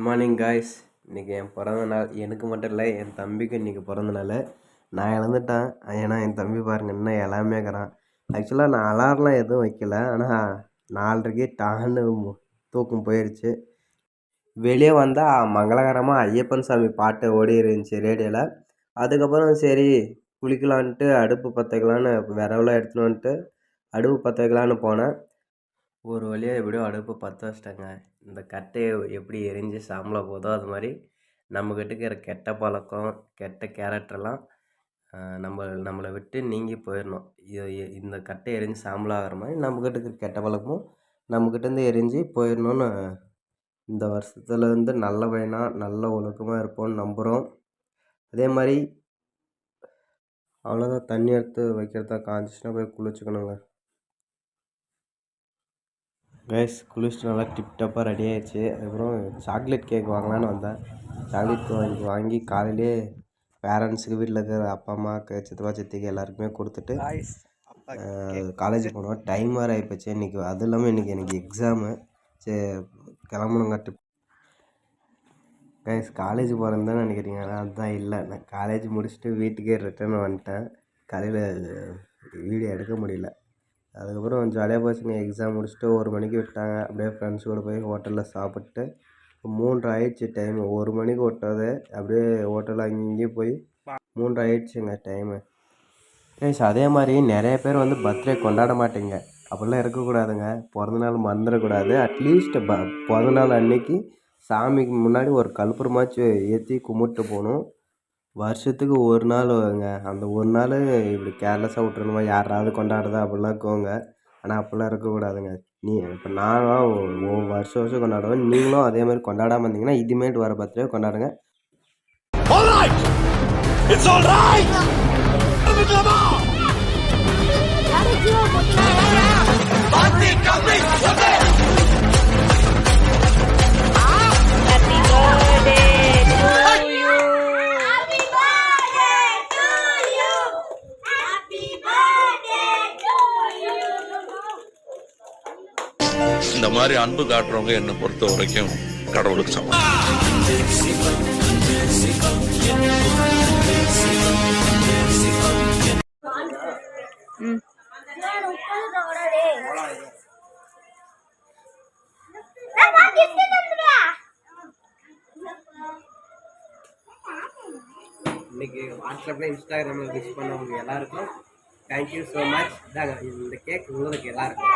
Morning guys. இன்றைக்கி என் பிறந்த நாள். எனக்கு மட்டும் இல்லை, என் தம்பிக்கு இன்றைக்கி பிறந்த நாள். நான் இழந்துட்டேன். ஏன்னா என் தம்பி பாருங்கள் இன்னும் எல்லாமே இருக்கிறான். ஆக்சுவலாக நான் அலாரம்லாம் எதுவும் வைக்கல. ஆனால் 4:30 டான்னு தூக்கம் போயிடுச்சு. வெளியே வந்தால் மங்களகரமாக ஐயப்பன் சாமி பாட்டு ஓடி இருந்துச்சு ரேடியோவில். அதுக்கப்புறம் சரி குளிக்கலான்ட்டு அடுப்பு பற்ற வைக்கலான்னு விரவெல்லாம் எடுத்துன்னு வந்துட்டு அடுப்பு பற்ற வைக்கலான்னு போனேன். ஒரு வழியாக எப்படியோ அடுப்பு பற்ற வச்சிட்டேங்க. இந்த கட்டையை எப்படி எரிஞ்சு சாம்பலாக போதோ அது மாதிரி நம்மக்கிட்ட இருக்கிற கெட்ட பழக்கம் கெட்ட கேரக்டர்லாம் நம்மளை விட்டு நீங்கி போயிடணும். இந்த கட்டை எரிஞ்சு சாம்பலாகிற மாதிரி நம்மக்கிட்ட இருக்கிற கெட்ட பழக்கமும் நம்மக்கிட்டேருந்து எரிஞ்சு போயிடணுன்னு இந்த வருஷத்துலேருந்து நல்ல பையனாக நல்ல ஒழுக்கமாக இருப்போம்னு நம்புகிறோம். அதே மாதிரி அவ்வளோதான். தண்ணி எடுத்து வைக்கிறதா காஞ்சிச்சுன்னா போய் குளிச்சுக்கணுங்க. கைஸ் குளிச்சுட்டு நல்லா டிப்டாப்பாக ரெடி ஆகிடுச்சு. அதுக்கப்புறம் சாக்லேட் கேக் வாங்கலான்னு வந்தேன். சாக்லேட் வாங்கி காலையிலே பேரண்ட்ஸுக்கு வீட்டில் இருக்கிற அப்பா அம்மாவுக்கு சித்தப்பா சித்திக்கு எல்லாருக்குமே கொடுத்துட்டு காலேஜ் போனோம். டைம் வேறு ஆகிப்போச்சு இன்றைக்கி. அதுவும் இல்லாமல் இன்றைக்கி எனக்கு எக்ஸாமு. சரி கிளம்பணுங்க. கைஸ் காலேஜ் போகிறேன்னு தான் நினைக்கிறீங்க. அதுதான் இல்லை, நான் காலேஜ் முடிச்சுட்டு வீட்டுக்கே ரிட்டர்ன் வந்துட்டேன். காலையில் வீடியோ எடுக்க முடியல. அதுக்கப்புறம் ஜாலியாக போச்சுங்க. எக்ஸாம் முடிச்சுட்டு 1 மணிக்கு விட்டாங்க. அப்படியே ஃப்ரெண்ட்ஸ் கூட போய் ஹோட்டலில் சாப்பிட்டு 3 ஆயிடுச்சு டைமு. 1 மணிக்கு விட்டது அப்படியே ஹோட்டலில் அங்கேயும் போய் 3 ஆயிடுச்சுங்க டைமு. கைஸ் அதே மாதிரி நிறைய பேர் வந்து பர்த்டே கொண்டாட மாட்டேங்க. அப்படிலாம் இருக்கக்கூடாதுங்க. பிறந்தநாள் மறந்துடக்கூடாது. அட்லீஸ்ட் பிறந்தநாள் அன்னைக்கு சாமிக்கு முன்னாடி ஒரு கற்பூரமாச்சும் ஏற்றி கும்பிட்டு போகணும். வருஷத்துக்கு ஒரு நாள் வருங்க. அந்த ஒரு நாள் இப்படி கேர்லெஸ்ஸாக விட்டுறணுமா, யாராவது கொண்டாடுறதா அப்படிலாம் இருக்கோங்க. ஆனால் அப்படிலாம் இருக்கக்கூடாதுங்க. இப்போ நானும் வருஷம் கொண்டாடுவேன். நீங்களும் அதே மாதிரி கொண்டாடாமல் இருந்தீங்கன்னா இதுமேட்டு வர பர்த்டே கொண்டாடுங்க. இந்த மாதிரி அன்பு காட்டுறவங்க என்னை பொறுத்த வரைக்கும் கடவுளுக்கு சமம். இன்னைக்கு வாட்ஸ்அப்பில் இன்ஸ்டாகிராமில் விஷ் பண்ணவங்க எல்லாருக்கும் தேங்க்யூ ஸோ மச். இந்த கேக் உங்களுக்கு எல்லாருக்கும்